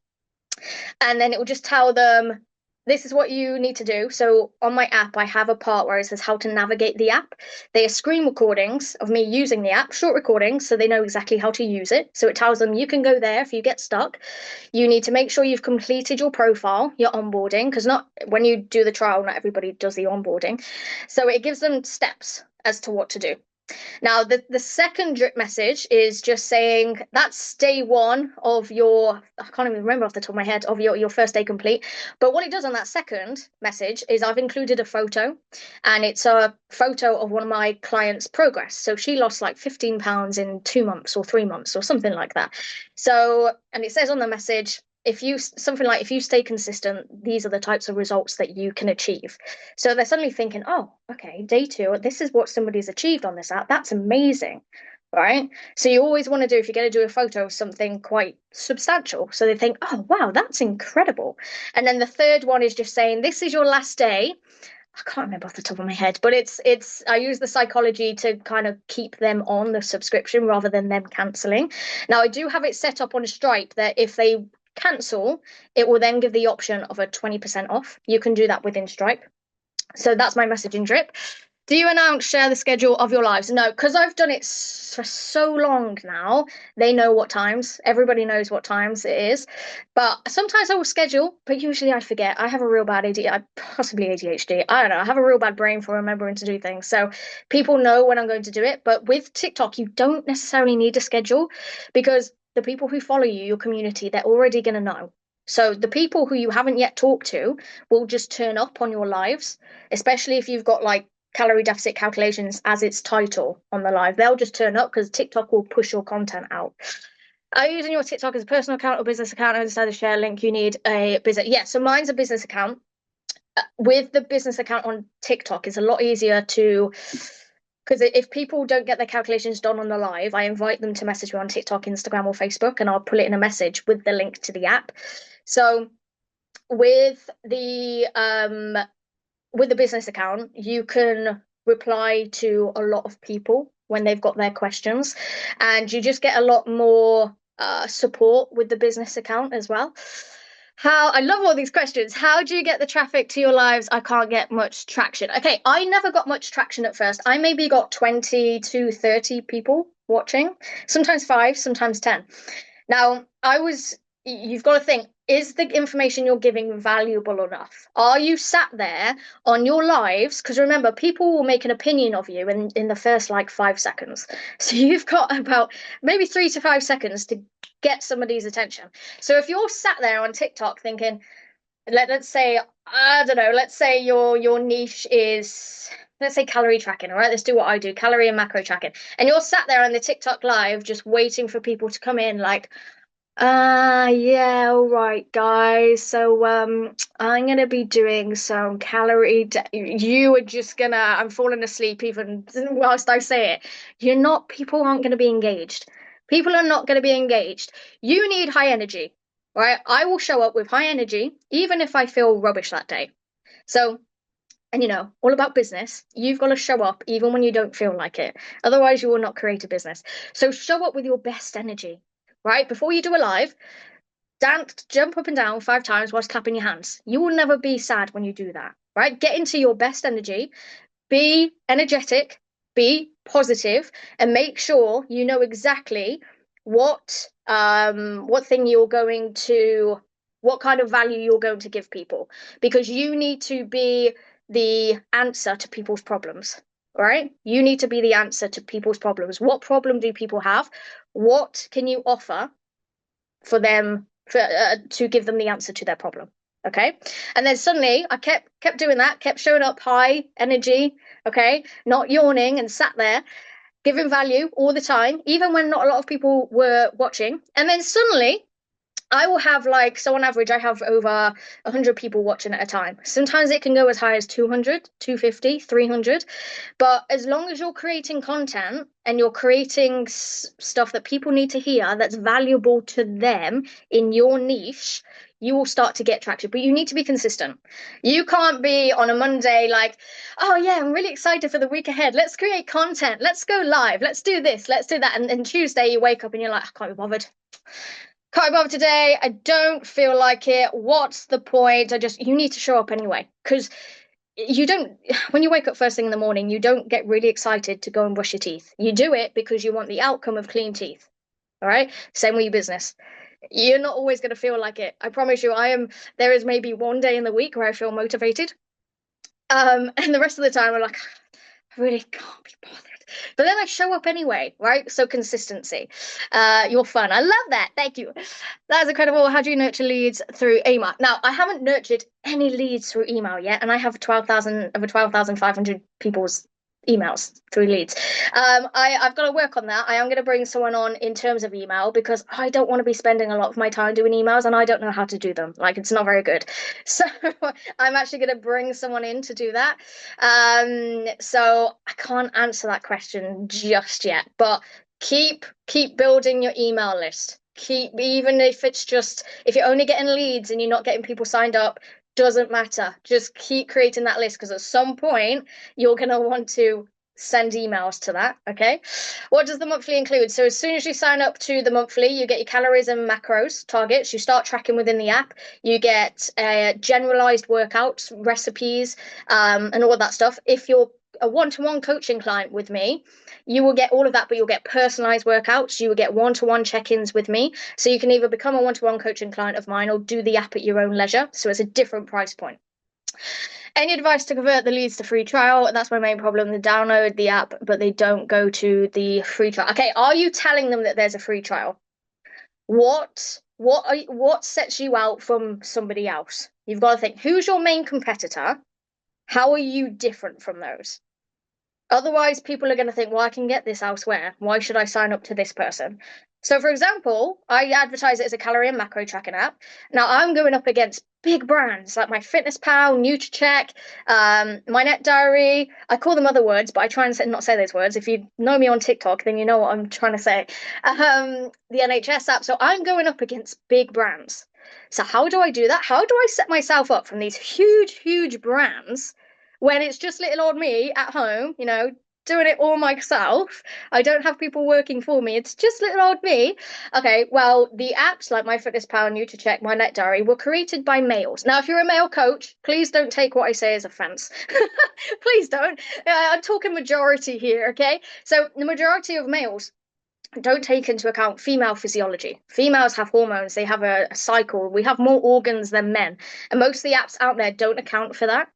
And then it will just tell them this is what you need to do. So on my app, I have a part where it says how to navigate the app. They are screen recordings of me using the app, short recordings, so they know exactly how to use it. So it tells them you can go there if you get stuck. You need to make sure you've completed your profile, your onboarding, because not when you do the trial, not everybody does the onboarding. So it gives them steps as to what to do. Now, the second drip message is just saying that's day one of I can't even remember off the top of my head, of your first day complete. But what it does on that second message is I've included a photo, and it's a photo of one of my clients' progress. So she lost like 15 pounds in 2 months or 3 months or something like that. So, and it says on the message, if you stay consistent, these are the types of results that you can achieve. So they're suddenly thinking, oh, okay, day two, this is what somebody's achieved on this app. That's amazing, right? So you always want to do, if you're going to do a photo of something quite substantial. So they think, oh, wow, that's incredible. And then the third one is just saying, this is your last day. I can't remember off the top of my head, but it's I use the psychology to kind of keep them on the subscription rather than them cancelling. Now I do have it set up on a Stripe that if they cancel, it will then give the option of a 20% off. You can do that within Stripe. So that's my messaging drip. Do you announce, share the schedule of your lives? No, because I've done it for so long now. They know what times. Everybody knows what times it is. But sometimes I will schedule, but usually I forget. I have a real bad possibly ADHD. I don't know. I have a real bad brain for remembering to do things. So people know when I'm going to do it. But with TikTok, you don't necessarily need to schedule because the people who follow you, your community, they're already going to know. So the people who you haven't yet talked to will just turn up on your lives, especially if you've got like calorie deficit calculations as its title on the live. They'll just turn up because TikTok will push your content out. Are you using your TikTok as a personal account or business account? I understand the share link. You need a business. Yeah, so mine's a business account. With the business account on TikTok, it's a lot easier to because if people don't get their calculations done on the live, I invite them to message me on TikTok, Instagram, or Facebook, and I'll put it in a message with the link to the app. So with the business account, you can reply to a lot of people when they've got their questions, and you just get a lot more support with the business account as well. How I love all these questions. How do you get the traffic to your lives? I can't get much traction. Okay, I never got much traction at first. I maybe got 20 to 30 people watching, sometimes five, sometimes 10. Now, you've got to think, is the information you're giving valuable enough? Are you sat there on your lives? Because remember, people will make an opinion of you in the first like 5 seconds. So you've got about maybe 3 to 5 seconds to get somebody's attention. So if you're sat there on TikTok thinking, let's say, I don't know, let's say your niche is, let's say calorie tracking, all right? Let's do what I do, calorie and macro tracking. And you're sat there on the TikTok live just waiting for people to come in like, yeah, all right, guys. So, I'm gonna be doing some you are just gonna, I'm falling asleep even whilst I say it. People aren't gonna be engaged. People are not gonna be engaged. You need high energy, right? I will show up with high energy, even if I feel rubbish that day. So, and all about business, you've got to show up even when you don't feel like it. Otherwise, you will not create a business. So show up with your best energy, right? Before you do a live, dance, jump up and down 5 times whilst clapping your hands. You will never be sad when you do that, right? Get into your best energy, be energetic, be positive, and make sure you know exactly what thing you're going to, what kind of value you're going to give people, because you need to be the answer to people's problems. Right? You need to be the answer to people's problems. What problem do people have? What can you offer for them to give them the answer to their problem? Okay. And then suddenly I kept doing that, kept showing up high energy, okay, not yawning and sat there giving value all the time, even when not a lot of people were watching. And then suddenly I will have so on average, I have over 100 people watching at a time. Sometimes it can go as high as 200, 250, 300. But as long as you're creating content and you're creating stuff that people need to hear that's valuable to them in your niche, you will start to get traction. But you need to be consistent. You can't be on a Monday like, oh yeah, I'm really excited for the week ahead. Let's create content. Let's go live. Let's do this. Let's do that. And then Tuesday you wake up and you're like, I can't be bothered. Can't be bothered today. I don't feel like it. What's the point? You need to show up anyway. Because you don't, when you wake up first thing in the morning, you don't get really excited to go and brush your teeth. You do it because you want the outcome of clean teeth. All right. Same with your business. You're not always going to feel like it. I promise you, there is maybe one day in the week where I feel motivated. And the rest of the time I'm like, I really can't be bothered. But then I show up anyway, right? So consistency. You're fun. I love that. Thank you. That is incredible. How do you nurture leads through email? Now, I haven't nurtured any leads through email yet, and I have 12,500 people's emails through leads. I've got to work on that. I am going to bring someone on in terms of email because I don't want to be spending a lot of my time doing emails and I don't know how to do them. Like, it's not very good. So I'm actually going to bring someone in to do that. So I can't answer that question just yet, but keep building your email list. Even if it's just, if you're only getting leads and you're not getting people signed up, doesn't matter. Just keep creating that list because at some point you're going to want to send emails to that. Okay. What does the monthly include? So as soon as you sign up to the monthly, you get your calories and macros targets. You start tracking within the app. You get generalized workouts, recipes, and all of that stuff. If you're a one-to-one coaching client with me, you will get all of that, but you'll get personalized workouts. You will get one-to-one check-ins with me. So you can either become a one-to-one coaching client of mine or do the app at your own leisure. So it's a different price point. Any advice to convert the leads to free trial? That's my main problem. They download the app, but they don't go to the free trial. Okay, are you telling them that there's a free trial? What sets you out from somebody else? You've got to think, who's your main competitor? How are you different from those? Otherwise, people are going to think, well, I can get this elsewhere. Why should I sign up to this person? So, for example, I advertise it as a calorie and macro tracking app. Now, I'm going up against big brands like my FitnessPal, NutriCheck, my Net Diary. I call them other words, but I try and not say those words. If you know me on TikTok, then you know what I'm trying to say. The NHS app. So I'm going up against big brands. So how do I do that? How do I set myself up from these huge, huge brands when it's just little old me at home, doing it all myself? I don't have people working for me. It's just little old me. Okay, well, the apps like MyFitnessPal, NutriCheck, My Net Diary were created by males. Now, if you're a male coach, please don't take what I say as offense. Please don't. I'm talking majority here, okay? So the majority of males don't take into account female physiology. Females have hormones, they have a cycle. We have more organs than men. And most of the apps out there don't account for that.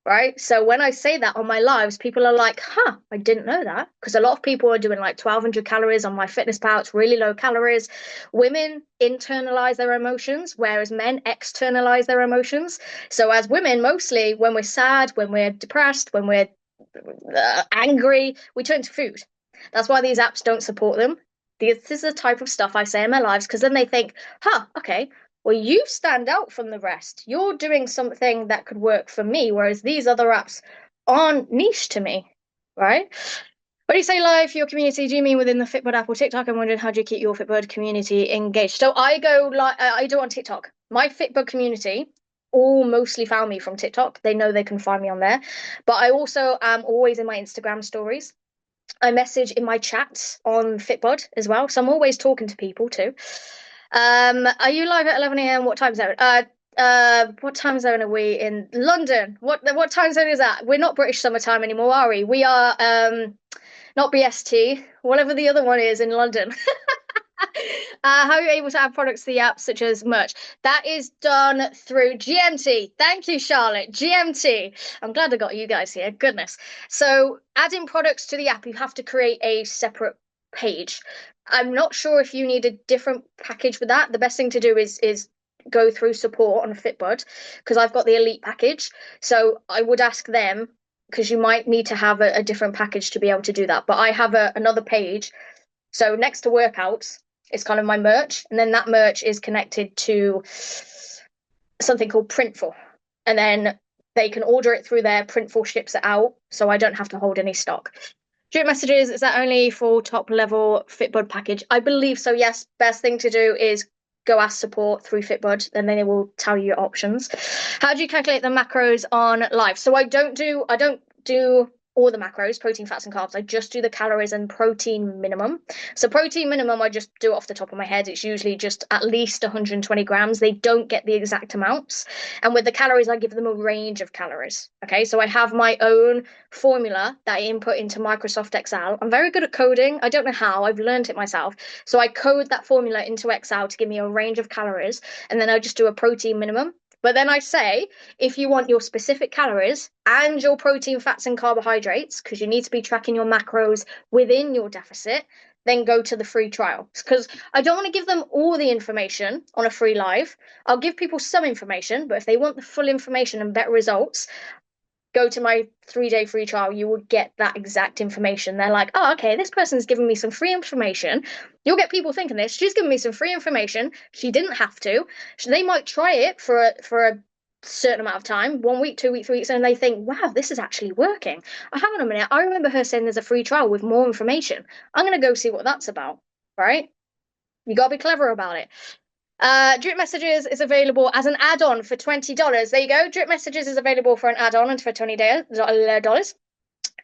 Right. So when I say that on my lives, people are like, I didn't know that. Because a lot of people are doing like 1,200 calories on MyFitnessPal. It's really low calories. Women internalize their emotions, whereas men externalize their emotions. So as women, mostly when we're sad, when we're depressed, when we're angry, we turn to food. That's why these apps don't support them. This is the type of stuff I say in my lives, because then they think, okay, well, you stand out from the rest. You're doing something that could work for me, whereas these other apps aren't niche to me, right? When you say live for your community, do you mean within the FitBudd app or TikTok? I'm wondering, how do you keep your FitBudd community engaged? So I go I do on TikTok. My FitBudd community all mostly found me from TikTok. They know they can find me on there. But I also am always in my Instagram stories. I message in my chats on FitBudd as well. So I'm always talking to people too. Are you live at 11 a.m.? What time zone? What time zone are we in? London. What time zone is that? We're not British summertime anymore, are we? We are not BST, whatever the other one is in London. How are you able to add products to the app, such as merch? That is done through GMT. Thank you, Charlotte. GMT. I'm glad I got you guys here. Goodness. So adding products to the app, you have to create a separate page. I'm not sure if you need a different package for that. The best thing to do is go through support on FitBudd, because I've got the elite package. So I would ask them, because you might need to have a different package to be able to do that. But I have another page. So next to workouts, it's kind of my merch. And then that merch is connected to something called Printful. And then they can order it through there. Printful ships it out. So I don't have to hold any stock. Direct messages, is that only for top level FitBudd package? I believe so, yes. Best thing to do is go ask support through FitBudd, and then they will tell you your options. How do you calculate the macros on live? So I don't do all the macros, protein, fats, and carbs. I just do the calories and protein minimum. So protein minimum, I just do it off the top of my head. It's usually just at least 120 grams. They don't get the exact amounts. And with the calories, I give them a range of calories. Okay, so I have my own formula that I input into Microsoft Excel. I'm very good at coding. I don't know how. I've learned it myself. So I code that formula into Excel to give me a range of calories, and then I just do a protein minimum. But then I say, if you want your specific calories and your protein, fats, and carbohydrates, because you need to be tracking your macros within your deficit, then go to the free trial. Because I don't want to give them all the information on a free live. I'll give people some information, but if they want the full information and better results, go to my 3-day free trial. You will get that exact information. They're like, oh, okay, this person's giving me some free information. You'll get people thinking this. She's giving me some free information. She didn't have to. They might try it for a certain amount of time, 1 week, 2 weeks, 3 weeks, and they think, wow, this is actually working. Oh, hang on a minute. I remember her saying there's a free trial with more information. I'm going to go see what that's about, right? You got to be clever about it. Drip Messages is available as an add-on for $20. There you go. Drip Messages is available for an add-on and for $20.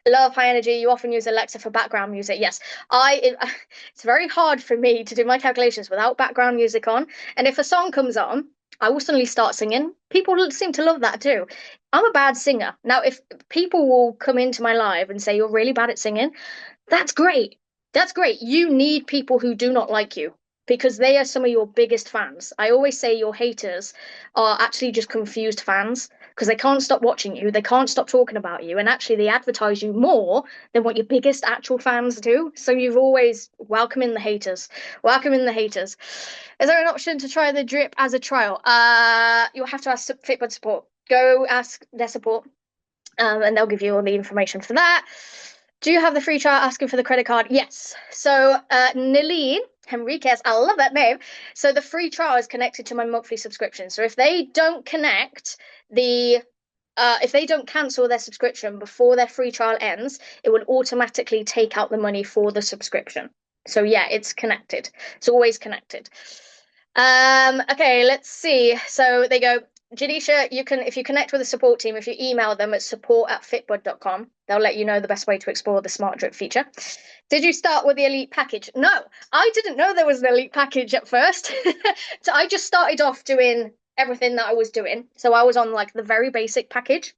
Love High Energy. You often use Alexa for background music. Yes, it's very hard for me to do my calculations without background music on. And if a song comes on, I will suddenly start singing. People seem to love that too. I'm a bad singer. Now, if people will come into my live and say you're really bad at singing, that's great. That's great. You need people who do not like you, because they are some of your biggest fans. I always say your haters are actually just confused fans, because they can't stop watching you, they can't stop talking about you, and actually they advertise you more than what your biggest actual fans do. So you've always welcome in the haters. Welcome in the haters. Is there an option to try the drip as a trial? You'll have to ask FitBudd support. Go ask their support, and they'll give you all the information for that. Do you have the free trial asking for the credit card? Yes. So Nalene Henriquez, I love that name. So the free trial is connected to my monthly subscription. So if they don't if they don't cancel their subscription before their free trial ends, it will automatically take out the money for the subscription. So yeah, it's connected. It's always connected. Okay, let's see. So they go, Janisha, if you connect with the support team, if you email them at support@fitbud.com, they'll let you know the best way to explore the smart drip feature. Did you start with the elite package? No, I didn't know there was an elite package at first. So I just started off doing everything that I was doing. So I was on like the very basic package.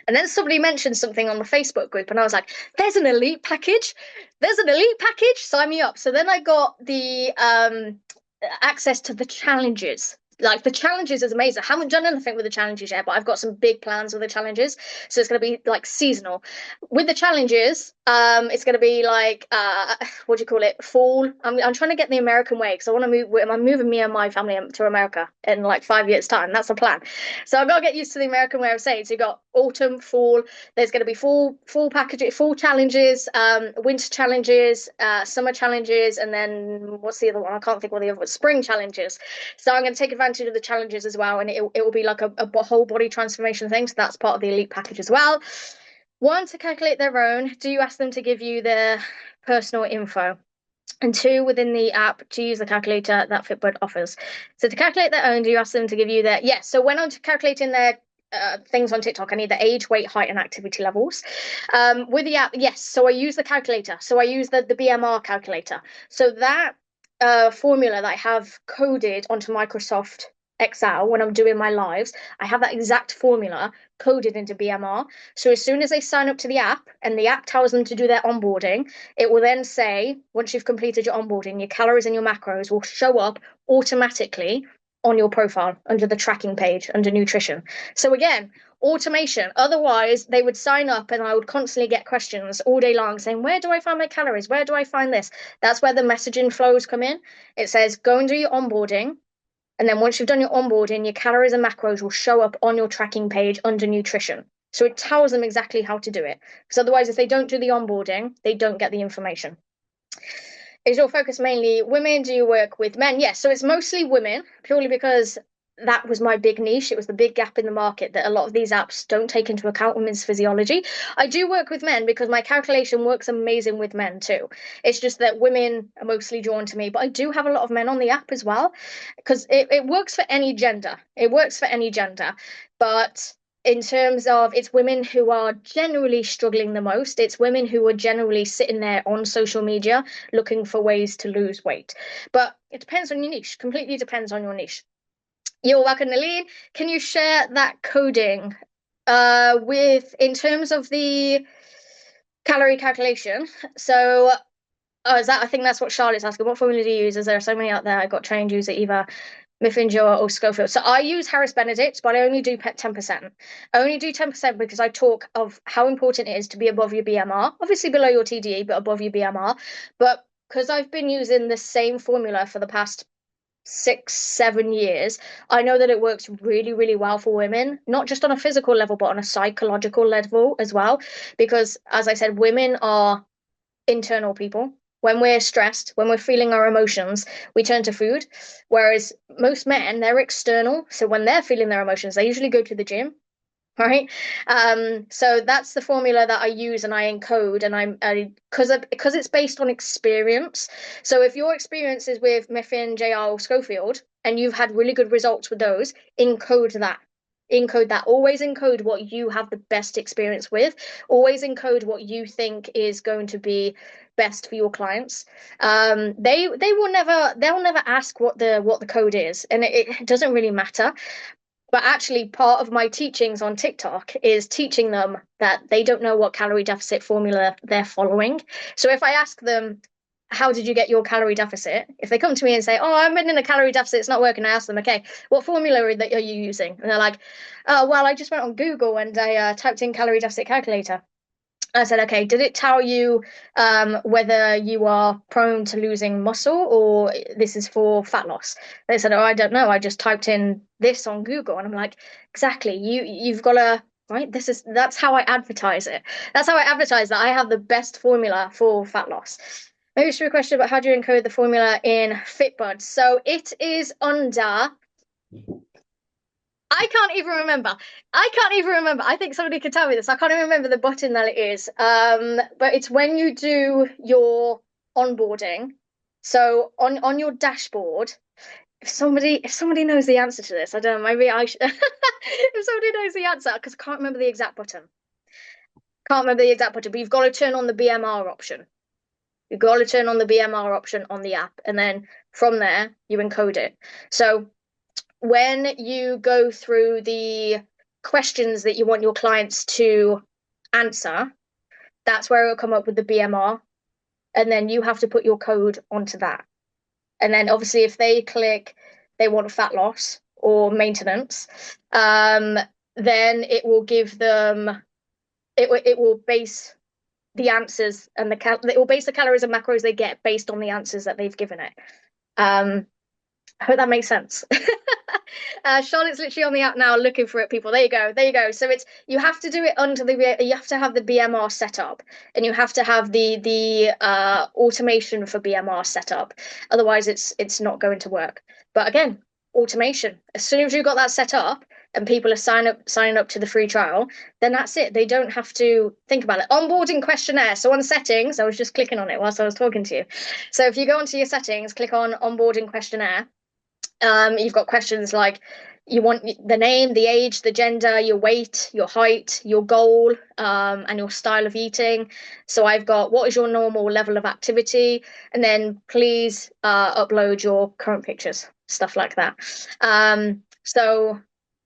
And then somebody mentioned something on the Facebook group, and I was like, there's an elite package. There's an elite package. Sign me up. So then I got the access to the challenges. Like the challenges is amazing. I haven't done anything with the challenges yet, but I've got some big plans with the challenges. So it's going to be like seasonal. With the challenges, it's going to be like what do you call it? Fall. I'm trying to get the American way, because I want to move. I'm moving me and my family to America in like 5 years' time. That's the plan. So I've got to get used to the American way of saying. So you got autumn, fall. There's going to be fall packages, fall challenges, winter challenges, summer challenges, and then what's the other one? I can't think what the other one. Spring challenges. So I'm going to take advantage of the challenges as well, and it will be like a whole body transformation thing. So that's part of the elite package as well. One, to calculate their own, do you ask them to give you their personal info? And two, within the app, to use the calculator that FitBudd offers. So to calculate their own, do you ask them to give you their, yes, so when I'm calculating their things on TikTok, I need the age, weight, height, and activity levels. With the app, yes, so I use the calculator. So I use the BMR calculator. So that formula that I have coded onto Microsoft Excel when I'm doing my lives, I have that exact formula coded into BMR. So as soon as they sign up to the app and the app tells them to do their onboarding, it will then say, once you've completed your onboarding, your calories and your macros will show up automatically on your profile under the tracking page under nutrition. So again, automation. Otherwise, they would sign up and I would constantly get questions all day long saying, where do I find my calories? Where do I find this? That's where the messaging flows come in. It says, go and do your onboarding. And then once you've done your onboarding, your calories and macros will show up on your tracking page under nutrition. So it tells them exactly how to do it. Because otherwise, if they don't do the onboarding, they don't get the information. Is your focus mainly women? Do you work with men? Yes. So it's mostly women, purely because that was my big niche. It was the big gap in the market that a lot of these apps don't take into account women's physiology. I do work with men because my calculation works amazing with men too. It's just that women are mostly drawn to me, but I do have a lot of men on the app as well because it works for any gender. It works for any gender. But in terms of it's women who are generally struggling the most, it's women who are generally sitting there on social media looking for ways to lose weight. But it depends on your niche, completely depends on your niche. You're welcome, Naleen. Can you share that coding with in terms of the calorie calculation? So, is that I think that's what Charlotte's asking. What formula do you use? Is there so many out there? I got trained user either Miffinger or Schofield. So I use Harris Benedict, but I only do 10%. I only do 10% because I talk of how important it is to be above your BMR, obviously below your TDE, but above your BMR. But because I've been using the same formula for the past 6, 7 years, I know that it works really, really well for women, not just on a physical level, but on a psychological level as well. Because, as I said, women are internal people. When we're stressed, when we're feeling our emotions, we turn to food. Whereas most men, they're external. So when they're feeling their emotions, they usually go to the gym, right? So that's the formula that I use and I encode, and because it's based on experience. So if your experience is with Miffin, JR, or Schofield, and you've had really good results with those, encode that. Encode that. Always encode what you have the best experience with. Always encode what you think is going to be best for your clients. They'll never ask what the code is, and it doesn't really matter. But actually, part of my teachings on TikTok is teaching them that they don't know what calorie deficit formula they're following. So if I ask them, how did you get your calorie deficit? If they come to me and say, oh, I'm in a calorie deficit, it's not working, I ask them, okay, what formula are you using? And they're like, oh, well, I just went on Google and I typed in calorie deficit calculator. I said, okay, did it tell you whether you are prone to losing muscle or this is for fat loss? They said, oh, I don't know. I just typed in this on Google. And I'm like, exactly. You've got to, right? That's how I advertise it. That's how I advertise that I have the best formula for fat loss. Maybe it's a question about how do you encode the formula in FitBudd. So it is under I can't even remember. I can't even remember. I think somebody could tell me this. I can't even remember the button that it is. But it's when you do your onboarding. So on your dashboard, if somebody knows the answer to this, I don't know, maybe I should if somebody knows the answer, because I can't remember the exact button. Can't remember the exact button, but you've got to turn on the BMR option. You've got to turn on the BMR option on the app, and then from there you encode it. So when you go through the questions that you want your clients to answer, that's where it'll come up with the BMR. And then you have to put your code onto that. And then obviously if they click they want fat loss or maintenance, then it will give them it will base the answers and it will base the calories and macros they get based on the answers that they've given it. I hope that makes sense. Charlotte's literally on the app now looking for it, people. There you go. There you go. So it's you have to do it you have to have the BMR set up and you have to have the automation for BMR set up. Otherwise it's not going to work. But again, automation. As soon as you've got that set up and people are signing up to the free trial, then that's it. They don't have to think about it. Onboarding questionnaire. So on settings, I was just clicking on it whilst I was talking to you. So if you go onto your settings, click on onboarding questionnaire. You've got questions like you want the name, the age, the gender, your weight, your height, your goal, and your style of eating. So I've got what is your normal level of activity, and then please upload your current pictures, stuff like that. So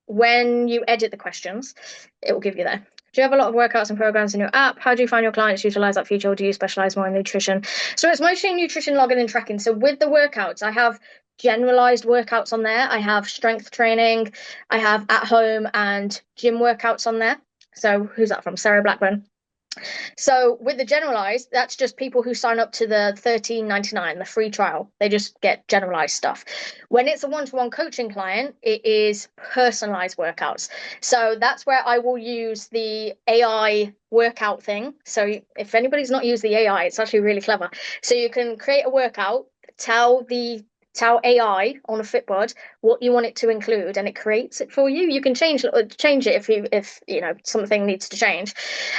when you edit the questions, it will give you there. Do you have a lot of workouts and programs in your app? How do you find your clients utilize that feature, or do you specialize more in nutrition? So it's mostly nutrition logging and tracking. So with the workouts, I have generalized workouts on there. I have strength training, I have at home and gym workouts on there. So who's that from? Sarah Blackburn. So with the generalized, that's just people who sign up to the $13.99, the free trial. They just get generalized stuff. When it's a one-to-one coaching client, it is personalized workouts. So that's where I will use the AI workout thing. So if anybody's not used the AI, it's actually really clever. So you can create a workout, tell the tell AI on a FitBudd what you want it to include, and it creates it for you. You can change it if you know something needs to change.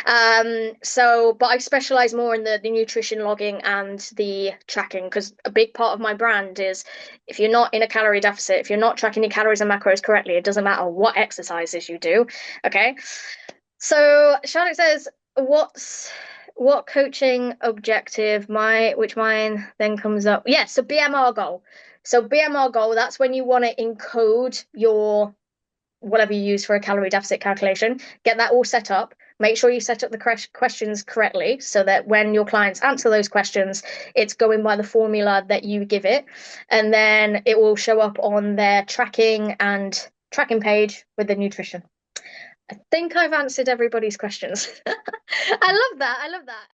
But I specialize more in the nutrition logging and the tracking, because a big part of my brand is if you're not in a calorie deficit, if you're not tracking your calories and macros correctly, it doesn't matter what exercises you do. Okay. So Charlotte says, what coaching objective which mine then comes up? Yeah, so BMR goal. So BMR goal, that's when you want to encode your whatever you use for a calorie deficit calculation, get that all set up. Make sure you set up the questions correctly so that when your clients answer those questions, it's going by the formula that you give it. And then it will show up on their tracking page with the nutrition. I think I've answered everybody's questions. I love that. I love that.